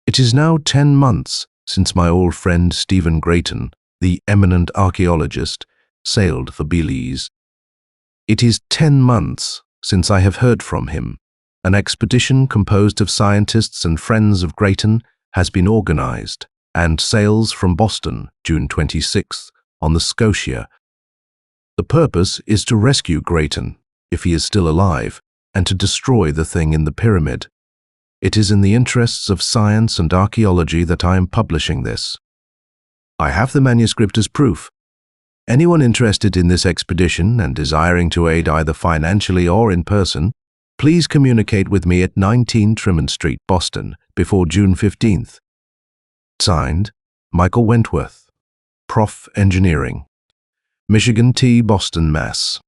It is now 10 months since my old friend Stephen Grayton, the eminent archaeologist, sailed for Belize. It is 10 months since I have heard from him. An expedition composed of scientists and friends of Grayton has been organized and sails from Boston, June 26th, on the Scotia. The purpose is to rescue Grayton, if he is still alive, and to destroy the thing in the pyramid. It is in the interests of science and archaeology that I am publishing this. I have the manuscript as proof. Anyone interested in this expedition and desiring to aid either financially or in person, please communicate with me at 19 Tremont Street, Boston, before June 15th. Signed, Michael Wentworth, Prof. Engineering, Michigan T, Boston, Mass.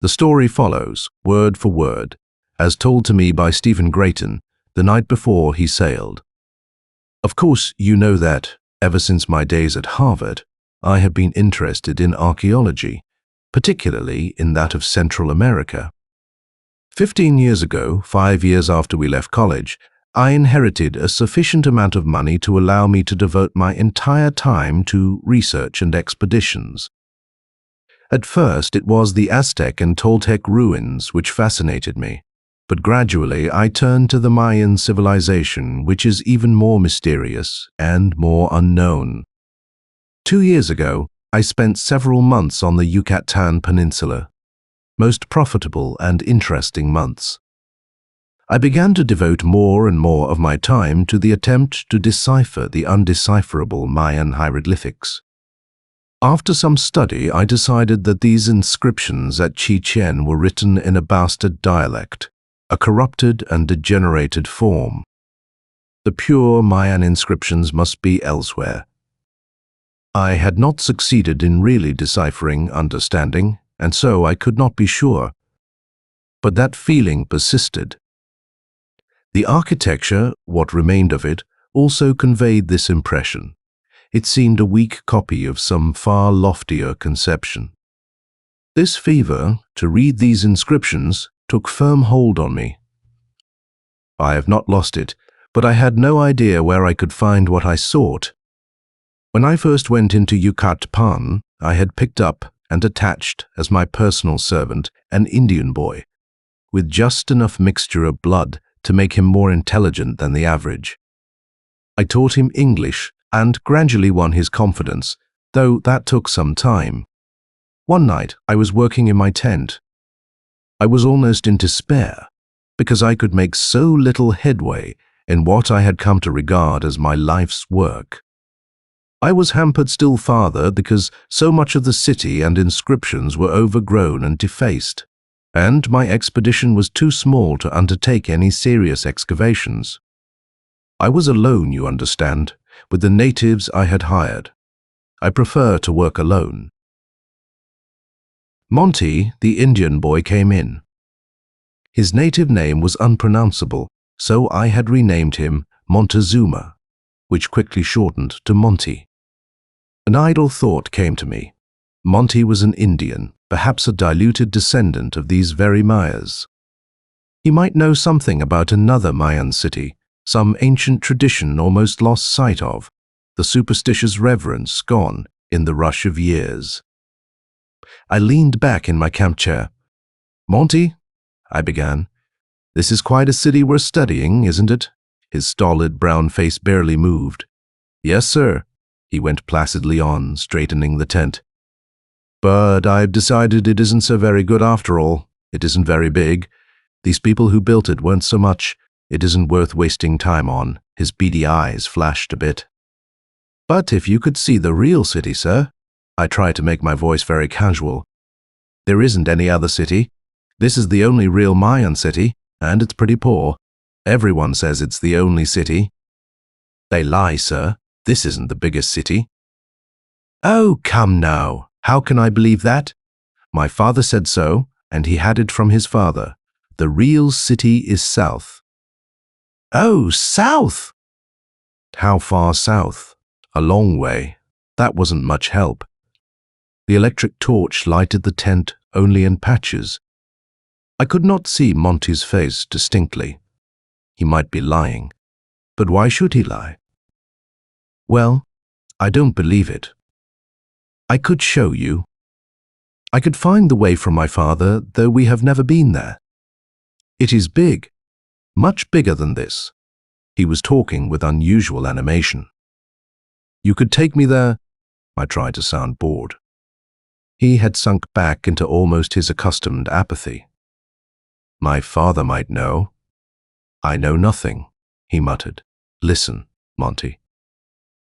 The story follows, word for word, as told to me by Stephen Grayton the night before he sailed. Of course, you know that, ever since my days at Harvard, I have been interested in archaeology, particularly in that of Central America. 15 years ago, 5 years after we left college, I inherited a sufficient amount of money to allow me to devote my entire time to research and expeditions. At first, it was the Aztec and Toltec ruins which fascinated me, but gradually I turned to the Mayan civilization, which is even more mysterious and more unknown. 2 years ago, I spent several months on the Yucatan Peninsula, most profitable and interesting months. I began to devote more and more of my time to the attempt to decipher the undecipherable Mayan hieroglyphics. After some study, I decided that these inscriptions at Chichen were written in a bastard dialect, a corrupted and degenerated form. The pure Mayan inscriptions must be elsewhere. I had not succeeded in really deciphering, understanding, and so I could not be sure. But that feeling persisted. The architecture, what remained of it, also conveyed this impression. It seemed a weak copy of some far loftier conception. This fever, to read these inscriptions, took firm hold on me. I have not lost it, but I had no idea where I could find what I sought. When I first went into Yucatan, I had picked up and attached as my personal servant an Indian boy, with just enough mixture of blood to make him more intelligent than the average. I taught him English and gradually won his confidence, though that took some time. One night I was working in my tent. I was almost in despair because I could make so little headway in what I had come to regard as my life's work. I was hampered still farther because so much of the city and inscriptions were overgrown and defaced, and my expedition was too small to undertake any serious excavations. I was alone, you understand, with the natives I had hired. I prefer to work alone. Monty, the Indian boy, came in. His native name was unpronounceable, so I had renamed him Montezuma, which quickly shortened to Monty. An idle thought came to me. Monty was an Indian, perhaps a diluted descendant of these very Mayas. He might know something about another Mayan city, some ancient tradition almost lost sight of, the superstitious reverence gone in the rush of years. I leaned back in my camp chair. "Monty," I began, "this is quite a city we're studying, isn't it?" His stolid brown face barely moved. "Yes, sir," he went placidly on, straightening the tent. "But I've decided it isn't so very good after all. It isn't very big. These people who built it weren't so much. It isn't worth wasting time on." His beady eyes flashed a bit. "But if you could see the real city, sir," I tried to make my voice very casual. "There isn't any other city. This is the only real Mayan city, and it's pretty poor. Everyone says it's the only city." "They lie, sir. This isn't the biggest city." "Oh, come now. How can I believe that? My father said so, and he had it from his father. The real city is south." "Oh, south!" "How far south?" "A long way. That wasn't much help." The electric torch lighted the tent only in patches. I could not see Monty's face distinctly. He might be lying. But why should he lie? Well, I don't believe it. I could show you. I could find the way from my father, though we have never been there. It is big, much bigger than this. He was talking with unusual animation. You could take me there. I tried to sound bored. He had sunk back into almost his accustomed apathy. My father might know. I know nothing, he muttered. Listen, Monty.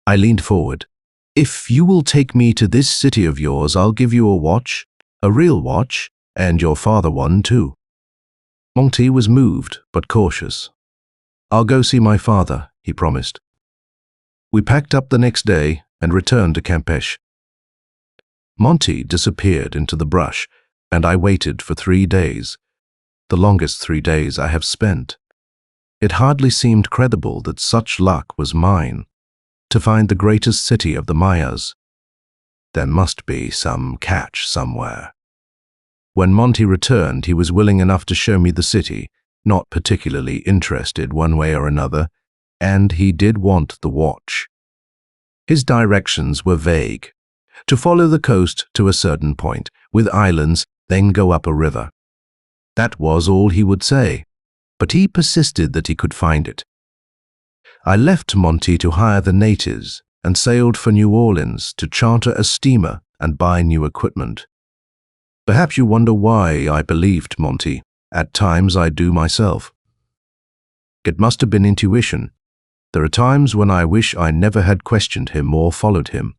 I leaned forward. If you will take me to this city of yours, I'll give you a watch, a real watch, and your father one too. Monty was moved, but cautious. I'll go see my father, he promised. We packed up the next day and returned to Campeche. Monty disappeared into the brush, and I waited for 3 days, the longest 3 days I have spent. It hardly seemed credible that such luck was mine, to find the greatest city of the Mayas. There must be some catch somewhere. When Monty returned, he was willing enough to show me the city, not particularly interested one way or another, and he did want the watch. His directions were vague. To follow the coast to a certain point, with islands, then go up a river. That was all he would say, but he persisted that he could find it. I left Monty to hire the natives and sailed for New Orleans to charter a steamer and buy new equipment. Perhaps you wonder why I believed Monty. At times I do myself. It must have been intuition. There are times when I wish I never had questioned him or followed him.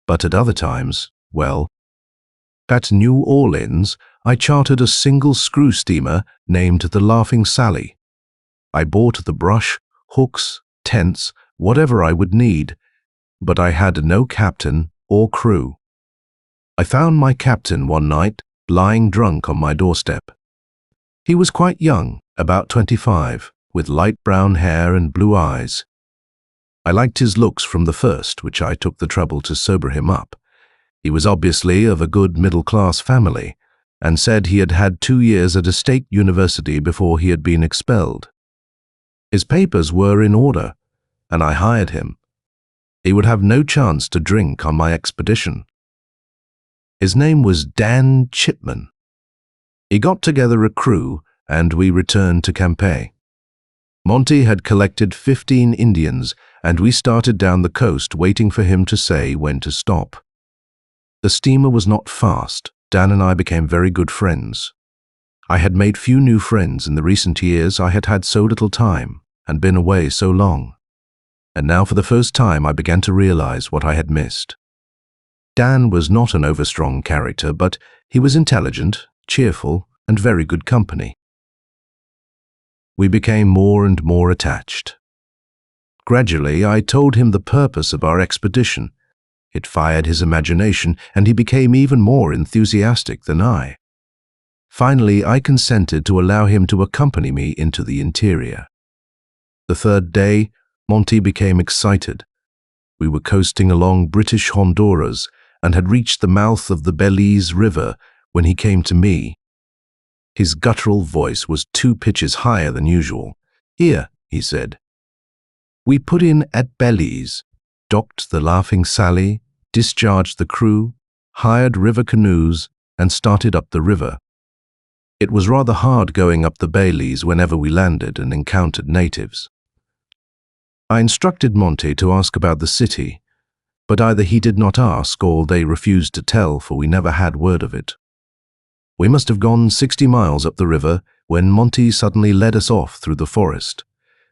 But at other times, well, at New Orleans, I chartered a single screw steamer named the Laughing Sally. I bought the brush, hooks, tents, whatever I would need, but I had no captain or crew. I found my captain one night lying drunk on my doorstep. He was quite young, about 25, with light brown hair and blue eyes. I liked his looks from the first, which I took the trouble to sober him up. He was obviously of a good middle-class family, and said he had had 2 years at a state university before he had been expelled. His papers were in order, and I hired him. He would have no chance to drink on my expedition. His name was Dan Chipman. He got together a crew, and we returned to Campeche. Monty had collected 15 Indians, and we started down the coast waiting for him to say when to stop. The steamer was not fast. Dan and I became very good friends. I had made few new friends in the recent years. I had had so little time and been away so long. And now for the first time I began to realize what I had missed. Dan was not an overstrong character, but he was intelligent, cheerful, and very good company. We became more and more attached. Gradually, I told him the purpose of our expedition. It fired his imagination, and he became even more enthusiastic than I. Finally, I consented to allow him to accompany me into the interior. The 3rd day, Monty became excited. We were coasting along British Honduras and had reached the mouth of the Belize River when he came to me. His guttural voice was 2 pitches higher than usual. Here, he said. We put in at Belize, docked the Laughing Sally, discharged the crew, hired river canoes, and started up the river. It was rather hard going up the Belize whenever we landed and encountered natives. I instructed Monty to ask about the city, but either he did not ask or they refused to tell, for we never had word of it. We must have gone 60 miles up the river when Monty suddenly led us off through the forest.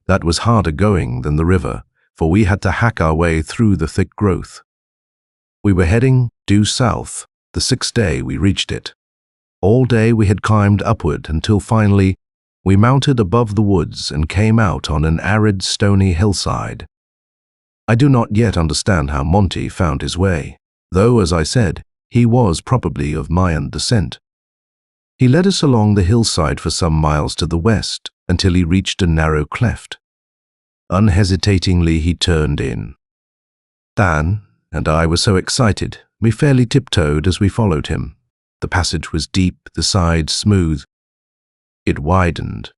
That was harder going than the river, for we had to hack our way through the thick growth. We were heading due south. The 6th day we reached it. All day we had climbed upward until finally we mounted above the woods and came out on an arid, stony hillside. I do not yet understand how Monty found his way, though, as I said, he was probably of Mayan descent. He led us along the hillside for some miles to the west until he reached a narrow cleft. Unhesitatingly, he turned in. Dan and I were so excited, we fairly tiptoed as we followed him. The passage was deep, the sides smooth. It widened,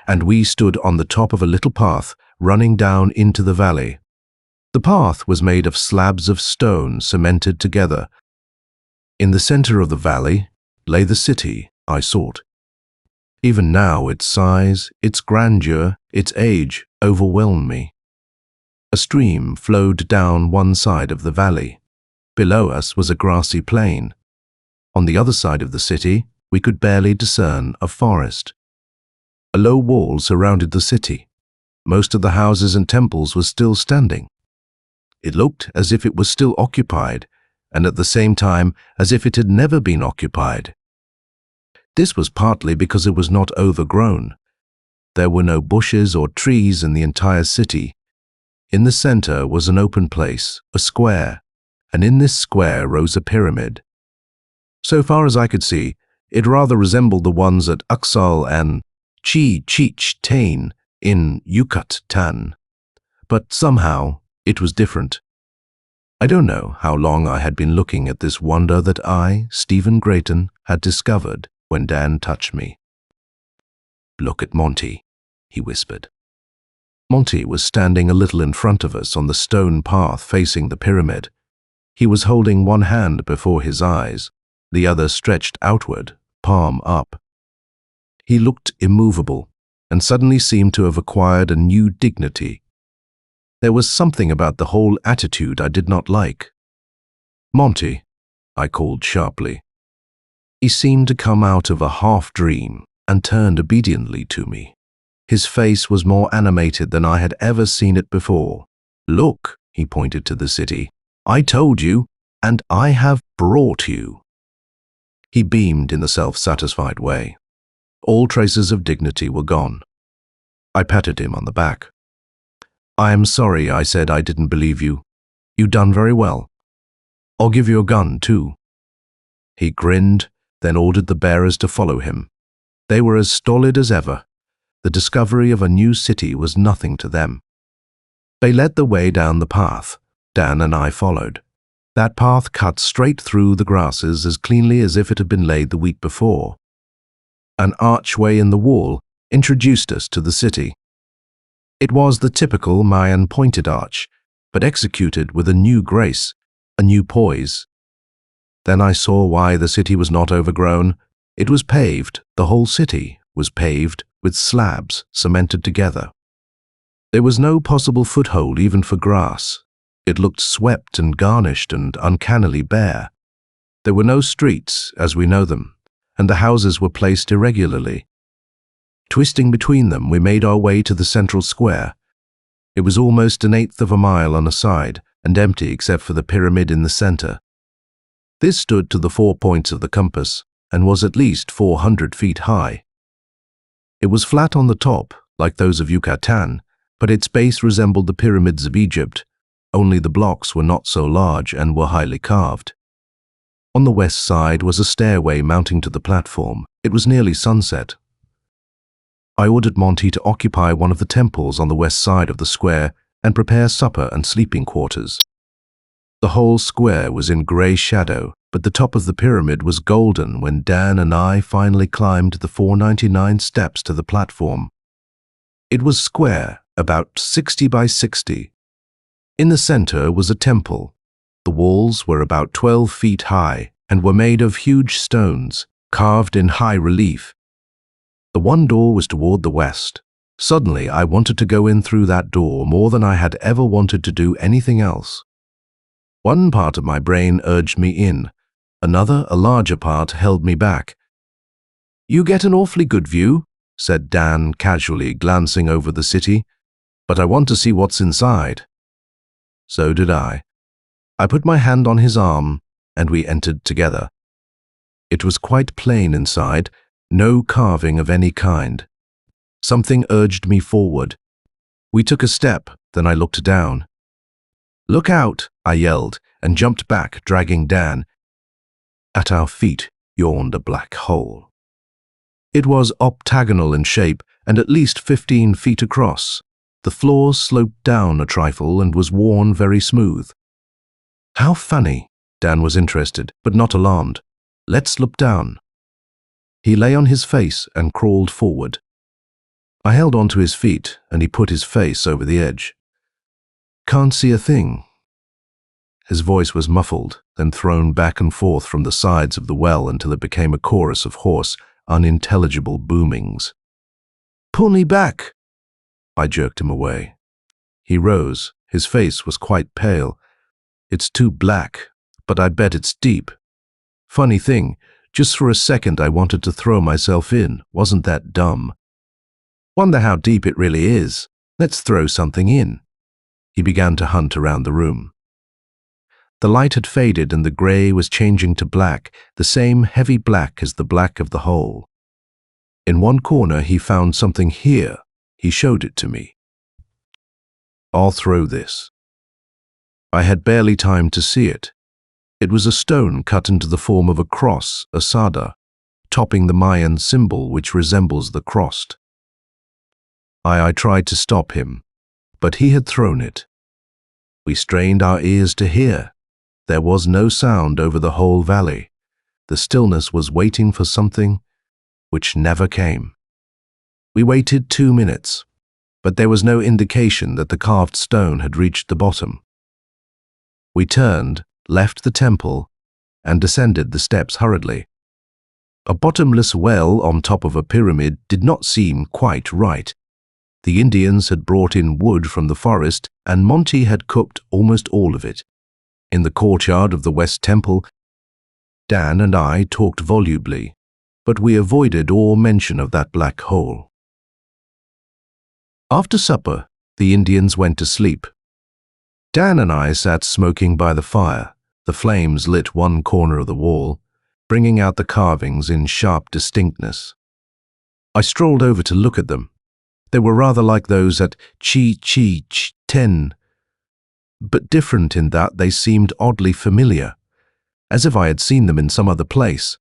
and we stood on the top of a little path running down into the valley. The path was made of slabs of stone cemented together. In the center of the valley lay the city I sought. Even now, its size, its grandeur, its age overwhelmed me. A stream flowed down one side of the valley. Below us was a grassy plain. On the other side of the city, we could barely discern a forest. A low wall surrounded the city. Most of the houses and temples were still standing. It looked as if it was still occupied, and at the same time as if it had never been occupied. This was partly because it was not overgrown. There were no bushes or trees in the entire city. In the center was an open place, a square, and in this square rose a pyramid. So far as I could see, it rather resembled the ones at Uxal and Chichtain in Yucatan, but somehow it was different. I don't know how long I had been looking at this wonder that I, Stephen Grayton, had discovered when Dan touched me. "Look at Monty," he whispered. Monty was standing a little in front of us on the stone path facing the pyramid. He was holding one hand before his eyes, the other stretched outward, palm up. He looked immovable and suddenly seemed to have acquired a new dignity. There was something about the whole attitude I did not like. "Monty," I called sharply. He seemed to come out of a half-dream and turned obediently to me. His face was more animated than I had ever seen it before. "Look," he pointed to the city. "I told you, and I have brought you." He beamed in a self-satisfied way. All traces of dignity were gone. I patted him on the back. "I am sorry I said I didn't believe you. You done very well. I'll give you a gun, too." He grinned, then ordered the bearers to follow him. They were as stolid as ever. The discovery of a new city was nothing to them. They led the way down the path. Dan and I followed. That path cut straight through the grasses as cleanly as if it had been laid the week before. An archway in the wall introduced us to the city. It was the typical Mayan pointed arch, but executed with a new grace, a new poise. Then I saw why the city was not overgrown. It was paved. The whole city was paved with slabs cemented together. There was no possible foothold even for grass. It looked swept and garnished and uncannily bare. There were no streets as we know them, and the houses were placed irregularly. Twisting between them, we made our way to the central square. It was almost an eighth of a mile on a side and empty except for the pyramid in the center. This stood to the 4 points of the compass and was at least 400 feet high. It was flat on the top, like those of Yucatan, but its base resembled the pyramids of Egypt, only the blocks were not so large and were highly carved. On the west side was a stairway mounting to the platform. It was nearly sunset. I ordered Monty to occupy one of the temples on the west side of the square and prepare supper and sleeping quarters. The whole square was in grey shadow, but the top of the pyramid was golden when Dan and I finally climbed the 499 steps to the platform. It was square, about 60 by 60. In the center was a temple. The walls were about 12 feet high and were made of huge stones, carved in high relief. The one door was toward the west. Suddenly, I wanted to go in through that door more than I had ever wanted to do anything else. One part of my brain urged me in. Another, a larger part, held me back. "You get an awfully good view," said Dan casually, glancing over the city, "but I want to see what's inside." So did I. I put my hand on his arm, and we entered together. It was quite plain inside, no carving of any kind. Something urged me forward. We took a step, then I looked down. "Look out!" I yelled, and jumped back, dragging Dan. At our feet yawned a black hole. It was octagonal in shape and at least 15 feet across. The floor sloped down a trifle and was worn very smooth. "How funny!" Dan was interested, but not alarmed. "Let's look down." He lay on his face and crawled forward. I held onto his feet, and he put his face over the edge. "Can't see a thing." His voice was muffled, then thrown back and forth from the sides of the well until it became a chorus of hoarse, unintelligible boomings. "Pull me back!" I jerked him away. He rose. His face was quite pale. "It's too black, but I bet it's deep. Funny thing, just for a second I wanted to throw myself in. Wasn't that dumb? Wonder how deep it really is. Let's throw something in." He began to hunt around the room. The light had faded and the grey was changing to black, the same heavy black as the black of the hole. In one corner he found something here. He showed it to me. "I'll throw this." I had barely time to see it. It was a stone cut into the form of a cross, a sada, topping the Mayan symbol which resembles the crossed. I tried to stop him, but he had thrown it. We strained our ears to hear. There was no sound over the whole valley. The stillness was waiting for something which never came. We waited 2 minutes, but there was no indication that the carved stone had reached the bottom. We turned, left the temple, and descended the steps hurriedly. A bottomless well on top of a pyramid did not seem quite right. The Indians had brought in wood from the forest, and Monty had cooked almost all of it. In the courtyard of the West Temple, Dan and I talked volubly, but we avoided all mention of that black hole. After supper, the Indians went to sleep. Dan and I sat smoking by the fire. The flames lit one corner of the wall, bringing out the carvings in sharp distinctness. I strolled over to look at them. They were rather like those at Ten, but different in that they seemed oddly familiar, as if I had seen them in some other place.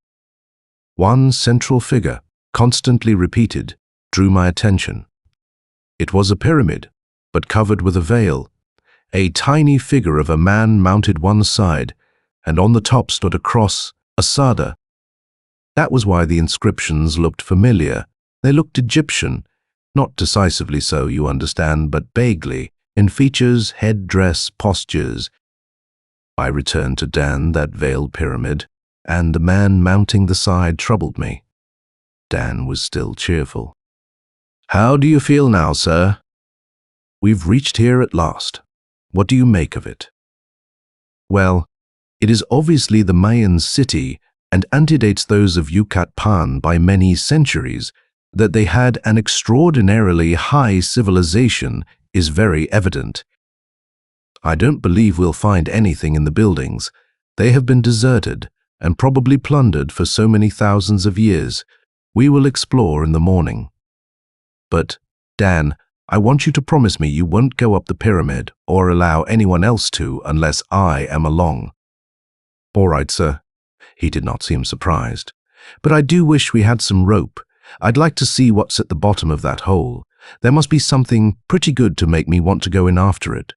One central figure, constantly repeated, drew my attention. It was a pyramid, but covered with a veil. A tiny figure of a man mounted one side, and on the top stood a cross, a sada. That was why the inscriptions looked familiar. They looked Egyptian, not decisively so, you understand, but vaguely, in features, headdress, postures. I returned to Dan that veiled pyramid, and the man mounting the side troubled me. Dan was still cheerful. "How do you feel now, sir?" "We've reached here at last. What do you make of it?" "Well, it is obviously the Mayan city and antedates those of Yucatan by many centuries. That they had an extraordinarily high civilization is very evident. I don't believe we'll find anything in the buildings. They have been deserted and probably plundered for so many thousands of years. We will explore in the morning. But, Dan, I want you to promise me you won't go up the pyramid or allow anyone else to unless I am along." "All right, sir." He did not seem surprised. "But I do wish we had some rope. I'd like to see what's at the bottom of that hole. There must be something pretty good to make me want to go in after it."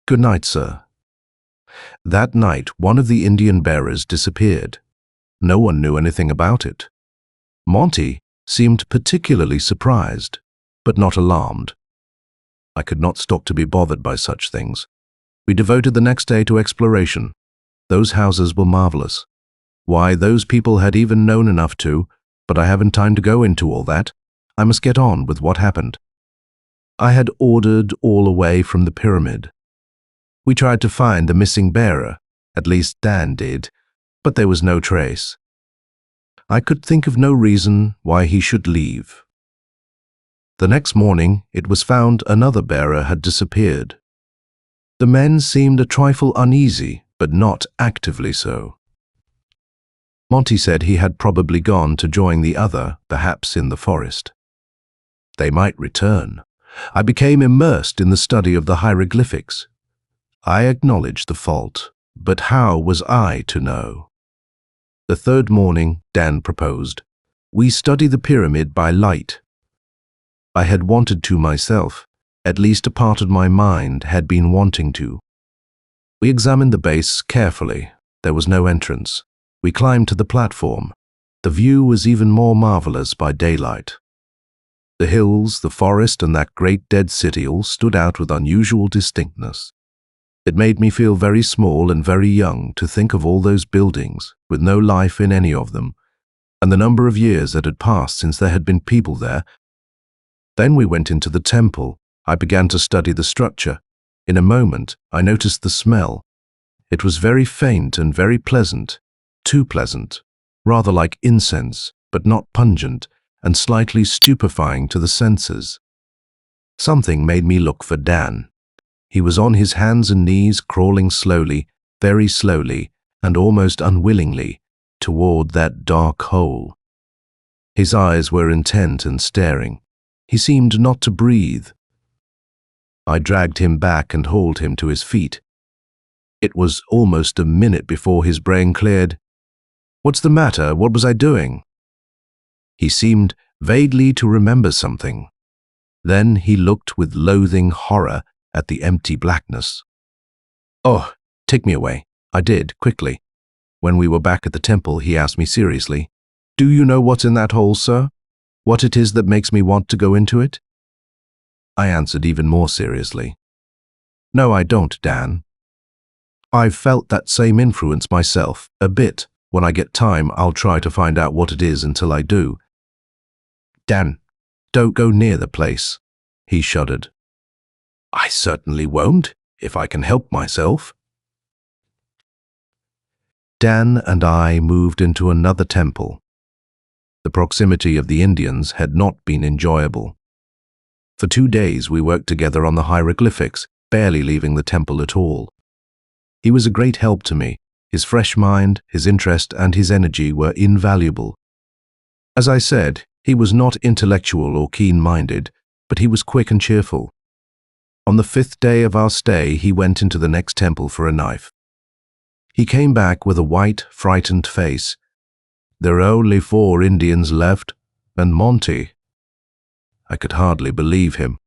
"Good night, sir." That night, one of the Indian bearers disappeared. No one knew anything about it. Monty seemed particularly surprised, but not alarmed. I could not stop to be bothered by such things. We devoted the next day to exploration. Those houses were marvelous. Why, those people had even known enough to, but I haven't time to go into all that. I must get on with what happened. I had ordered all away from the pyramid. We tried to find the missing bearer, at least Dan did, but there was no trace. I could think of no reason why he should leave. The next morning, it was found another bearer had disappeared. The men seemed a trifle uneasy, but not actively so. Monty said he had probably gone to join the other, perhaps in the forest. They might return. I became immersed in the study of the hieroglyphics. I acknowledged the fault, but how was I to know? The third morning, Dan proposed, we study the pyramid by light. I had wanted to myself, at least a part of my mind had been wanting to. We examined the base carefully. There was no entrance. We climbed to the platform. The view was even more marvelous by daylight. The hills, the forest, and that great dead city all stood out with unusual distinctness. It made me feel very small and very young to think of all those buildings, with no life in any of them, and the number of years that had passed since there had been people there. Then we went into the temple. I began to study the structure. In a moment, I noticed the smell. It was very faint and very pleasant, too pleasant, rather like incense, but not pungent, and slightly stupefying to the senses. Something made me look for Dan. He was on his hands and knees, crawling slowly, very slowly, and almost unwillingly, toward that dark hole. His eyes were intent and staring. He seemed not to breathe. I dragged him back and hauled him to his feet. It was almost a minute before his brain cleared. "What's the matter? What was I doing?" He seemed vaguely to remember something. Then he looked with loathing horror at the empty blackness. "Oh, take me away." I did, quickly. When we were back at the temple, he asked me seriously, "Do you know what's in that hole, sir? What it is that makes me want to go into it?" I answered even more seriously, "No, I don't, Dan. I've felt that same influence myself, a bit. When I get time, I'll try to find out what it is until I do." "Dan, don't go near the place," he shuddered. "I certainly won't, if I can help myself." Dan and I moved into another temple. The proximity of the Indians had not been enjoyable. For 2 days we worked together on the hieroglyphics, barely leaving the temple at all. He was a great help to me. His fresh mind, his interest, and his energy were invaluable. As I said, he was not intellectual or keen-minded, but he was quick and cheerful. On the 5th day of our stay, he went into the next temple for a knife. He came back with a white, frightened face. "There are only 4 Indians left, and Monty." I could hardly believe him.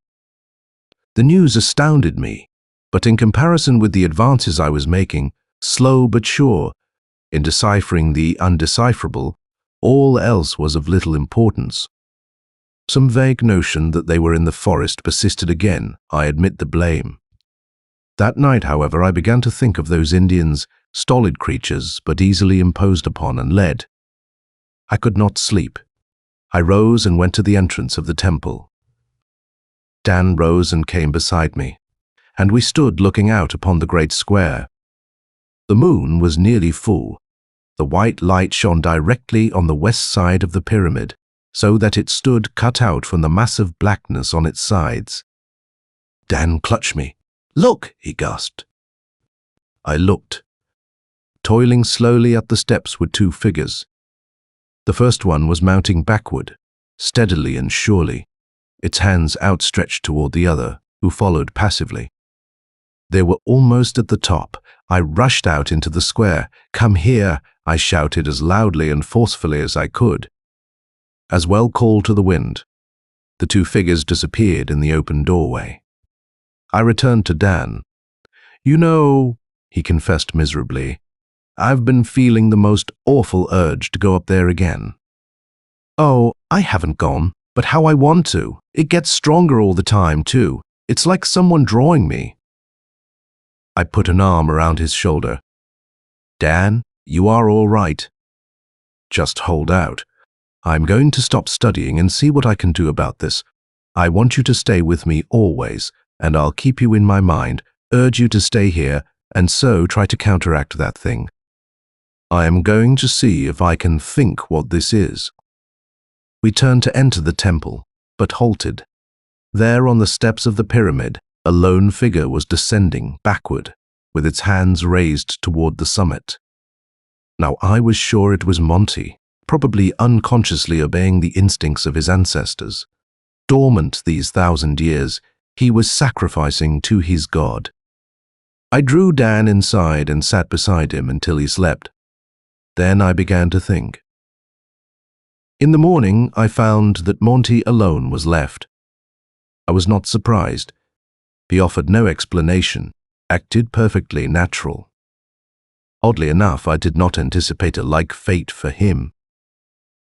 The news astounded me, but in comparison with the advances I was making, slow but sure, in deciphering the undecipherable, all else was of little importance. Some vague notion that they were in the forest persisted again. I admit the blame. That night, however, I began to think of those Indians, stolid creatures, but easily imposed upon and led. I could not sleep. I rose and went to the entrance of the temple. Dan rose and came beside me, and we stood looking out upon the great square. The moon was nearly full. The white light shone directly on the west side of the pyramid, so that it stood cut out from the massive blackness on its sides. Dan clutched me. "Look!" he gasped. I looked. Toiling slowly up the steps were 2 figures. The first one was mounting backward, steadily and surely, its hands outstretched toward the other, who followed passively. They were almost at the top. I rushed out into the square. "Come here!" I shouted as loudly and forcefully as I could. As well called to the wind. The 2 figures disappeared in the open doorway. I returned to Dan. "You know," he confessed miserably, "I've been feeling the most awful urge to go up there again." "Oh, I haven't gone, but how I want to. It gets stronger all the time, too. It's like someone drawing me." I put an arm around his shoulder. "Dan, you are all right. Just hold out. I'm going to stop studying and see what I can do about this. I want you to stay with me always, and I'll keep you in my mind, urge you to stay here, and so try to counteract that thing. I am going to see if I can think what this is." We turned to enter the temple, but halted. There on the steps of the pyramid, a lone figure was descending backward, with its hands raised toward the summit. Now I was sure it was Monty, probably unconsciously obeying the instincts of his ancestors. Dormant these 1,000 years, he was sacrificing to his god. I drew Dan inside and sat beside him until he slept. Then I began to think. In the morning, I found that Monty alone was left. I was not surprised. He offered no explanation, acted perfectly natural. Oddly enough, I did not anticipate a like fate for him.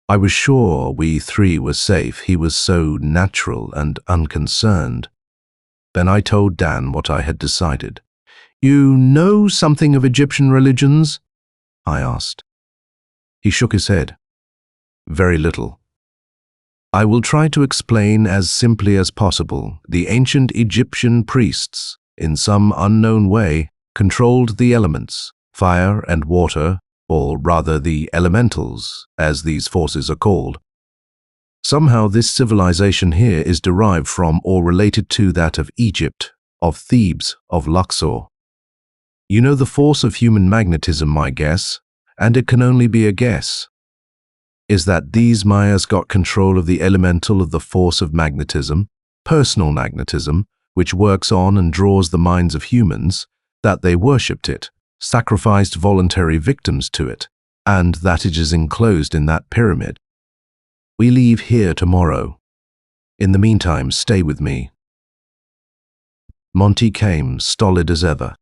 I was sure we three were safe. He was so natural and unconcerned. Then I told Dan what I had decided. "You know something of Egyptian religions?" I asked. He shook his head. "Very little. I will try to explain as simply as possible. The ancient Egyptian priests, in some unknown way, controlled the elements, fire and water, or rather the elementals, as these forces are called. Somehow this civilization here is derived from or related to that of Egypt, of Thebes, of Luxor. You know the force of human magnetism, my guess, and it can only be a guess, is that these Mayas got control of the elemental of the force of magnetism, personal magnetism, which works on and draws the minds of humans, that they worshipped it, sacrificed voluntary victims to it, and that it is enclosed in that pyramid. We leave here tomorrow. In the meantime, stay with me." Monty came, stolid as ever.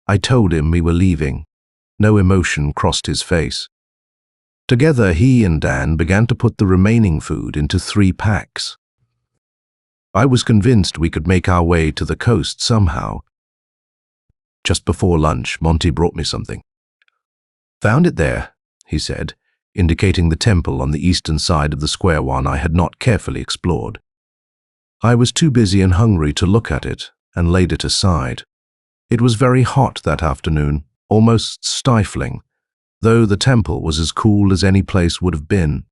I told him we were leaving. No emotion crossed his face. Together, he and Dan began to put the remaining food into 3 packs. I was convinced we could make our way to the coast somehow. Just before lunch, Monty brought me something. "Found it there," he said, indicating the temple on the eastern side of the square one I had not carefully explored. I was too busy and hungry to look at it, and laid it aside. It was very hot that afternoon, almost stifling, though the temple was as cool as any place would have been.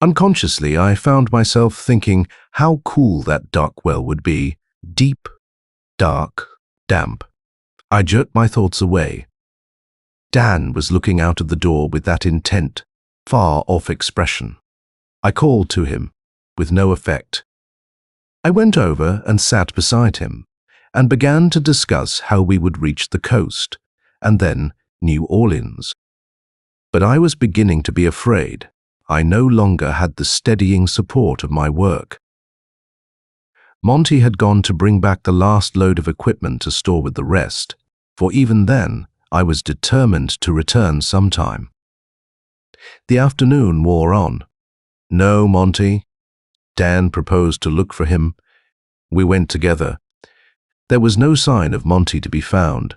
Unconsciously, I found myself thinking how cool that dark well would be, deep, dark, damp. I jerked my thoughts away. Dan was looking out of the door with that intent, far-off expression. I called to him, with no effect. I went over and sat beside him, and began to discuss how we would reach the coast, and then New Orleans. But I was beginning to be afraid. I no longer had the steadying support of my work. Monty had gone to bring back the last load of equipment to store with the rest, for even then I was determined to return sometime. The afternoon wore on. "No, Monty." Dan proposed to look for him. We went together. There was no sign of Monty to be found.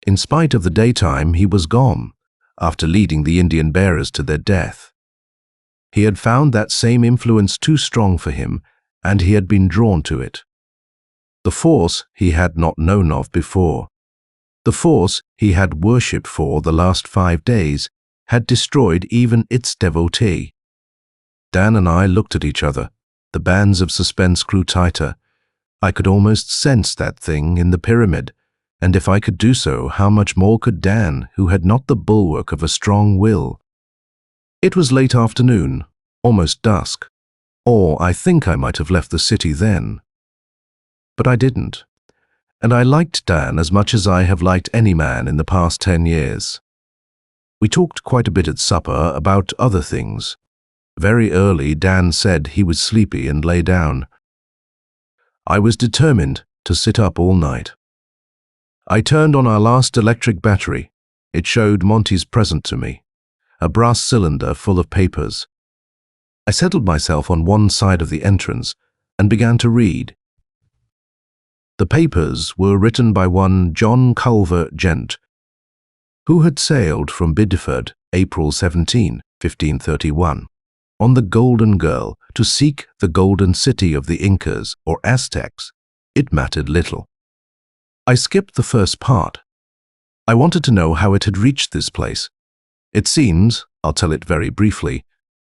In spite of the daytime, he was gone, after leading the Indian bearers to their death. He had found that same influence too strong for him, and he had been drawn to it. The force he had not known of before. The force he had worshipped for the last 5 days had destroyed even its devotee. Dan and I looked at each other. The bands of suspense grew tighter. I could almost sense that thing in the pyramid, and if I could do so, how much more could Dan, who had not the bulwark of a strong will? It was late afternoon, almost dusk, or I think I might have left the city then. But I didn't. And I liked Dan as much as I have liked any man in the past 10 years. We talked quite a bit at supper about other things. Very early, Dan said he was sleepy and lay down. I was determined to sit up all night. I turned on our last electric battery. It showed Monty's present to me, a brass cylinder full of papers. I settled myself on one side of the entrance and began to read. The papers were written by one John Culver Gent, who had sailed from Bideford, April 17, 1531, on the Golden Girl to seek the golden city of the Incas or Aztecs. It mattered little. I skipped the first part. I wanted to know how it had reached this place. It seems, I'll tell it very briefly,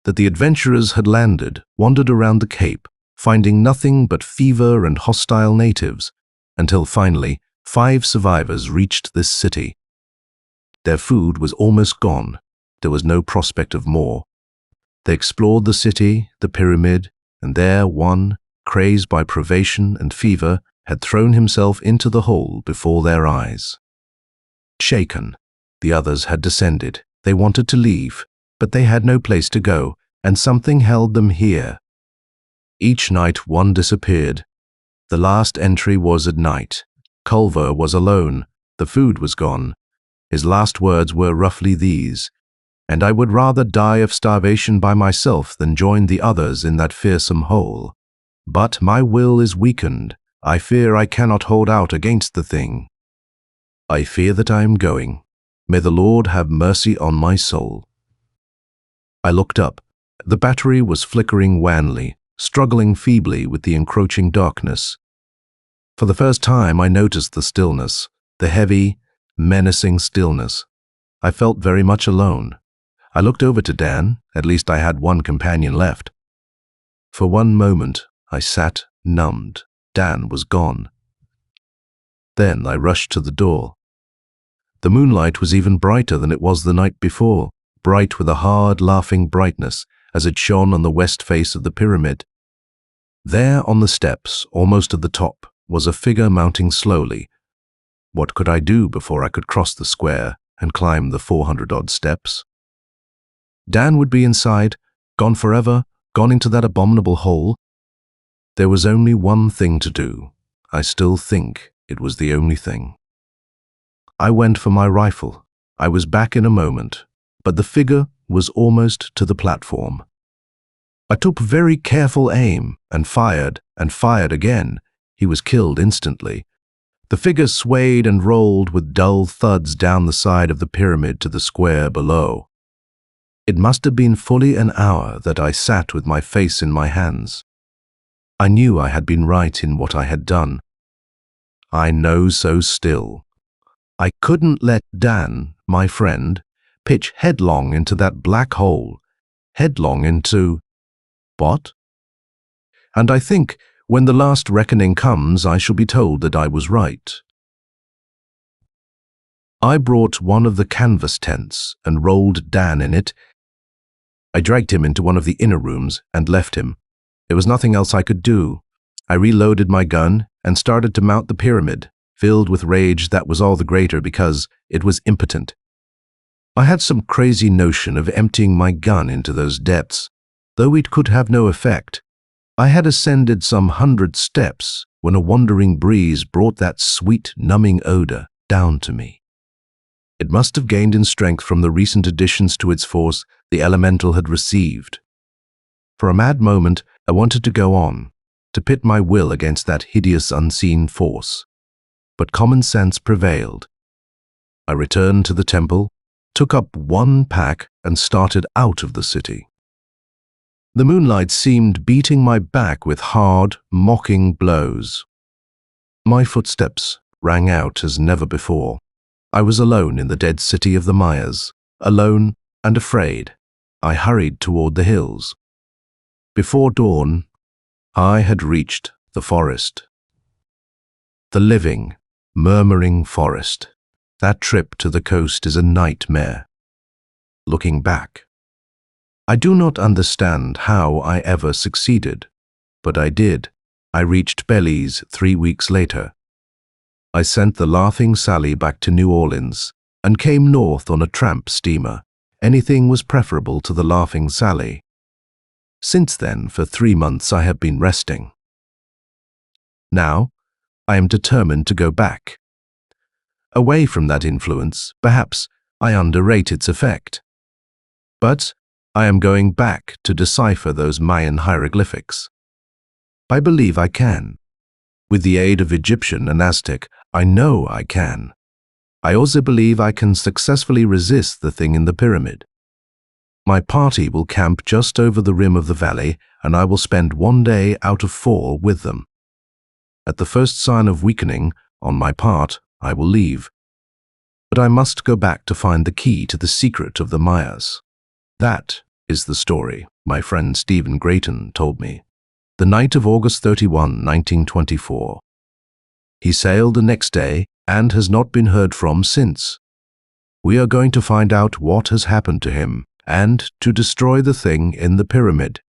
that the adventurers had landed, wandered around the Cape, finding nothing but fever and hostile natives, until finally 5 survivors reached this city. Their food was almost gone. There was no prospect of more. They explored the city, the pyramid, and there one, crazed by privation and fever, had thrown himself into the hole before their eyes. Shaken, the others had descended. They wanted to leave, but they had no place to go, and something held them here. Each night one disappeared. The last entry was at night. Culver was alone. The food was gone. His last words were roughly these: and I would rather die of starvation by myself than join the others in that fearsome hole. But my will is weakened. I fear I cannot hold out against the thing. I fear that I am going. May the Lord have mercy on my soul." I looked up. The battery was flickering wanly, struggling feebly with the encroaching darkness. For the first time, I noticed the stillness, the heavy, menacing stillness. I felt very much alone. I looked over to Dan. At least I had one companion left. For one moment, I sat numbed. Dan was gone. Then I rushed to the door. The moonlight was even brighter than it was the night before, bright with a hard, laughing brightness as it shone on the west face of the pyramid. There on the steps, almost at the top, was a figure mounting slowly. What could I do before I could cross the square and climb the 400-odd steps? Dan would be inside, gone forever, gone into that abominable hole. There was only one thing to do. I still think it was the only thing. I went for my rifle. I was back in a moment, but the figure was almost to the platform. I took very careful aim and fired again. He was killed instantly. The figure swayed and rolled with dull thuds down the side of the pyramid to the square below. It must have been fully an hour that I sat with my face in my hands. I knew I had been right in what I had done. I know so still. I couldn't let Dan, my friend, pitch headlong into that black hole, headlong into what? And I think when the last reckoning comes, I shall be told that I was right. I brought one of the canvas tents and rolled Dan in it. I dragged him into one of the inner rooms and left him. There was nothing else I could do. I reloaded my gun and started to mount the pyramid, filled with rage that was all the greater because it was impotent. I had some crazy notion of emptying my gun into those depths, though it could have no effect. I had ascended some 100 steps when a wandering breeze brought that sweet, numbing odor down to me. It must have gained in strength from the recent additions to its force the elemental had received. For a mad moment, I wanted to go on, to pit my will against that hideous unseen force. But common sense prevailed. I returned to the temple, took up one pack, and started out of the city. The moonlight seemed beating my back with hard, mocking blows. My footsteps rang out as never before. I was alone in the dead city of the Mayas, alone and afraid. I hurried toward the hills. Before dawn, I had reached the forest. The living, murmuring forest. That trip to the coast is a nightmare. Looking back, I do not understand how I ever succeeded, but I did. I reached Belize 3 weeks later. I sent the Laughing Sally back to New Orleans and came north on a tramp steamer. Anything was preferable to the Laughing Sally. Since then, for 3 months, I have been resting. Now, I am determined to go back. Away from that influence, perhaps I underrate its effect. But I am going back to decipher those Mayan hieroglyphics. I believe I can. With the aid of Egyptian and Aztec, I know I can. I also believe I can successfully resist the thing in the pyramid. My party will camp just over the rim of the valley, and I will spend 1 day out of 4 with them. At the first sign of weakening on my part, I will leave. But I must go back to find the key to the secret of the Mayas. That is the story my friend Stephen Grayton told me, the night of August 31, 1924. He sailed the next day and has not been heard from since. We are going to find out what has happened to him and to destroy the thing in the pyramid.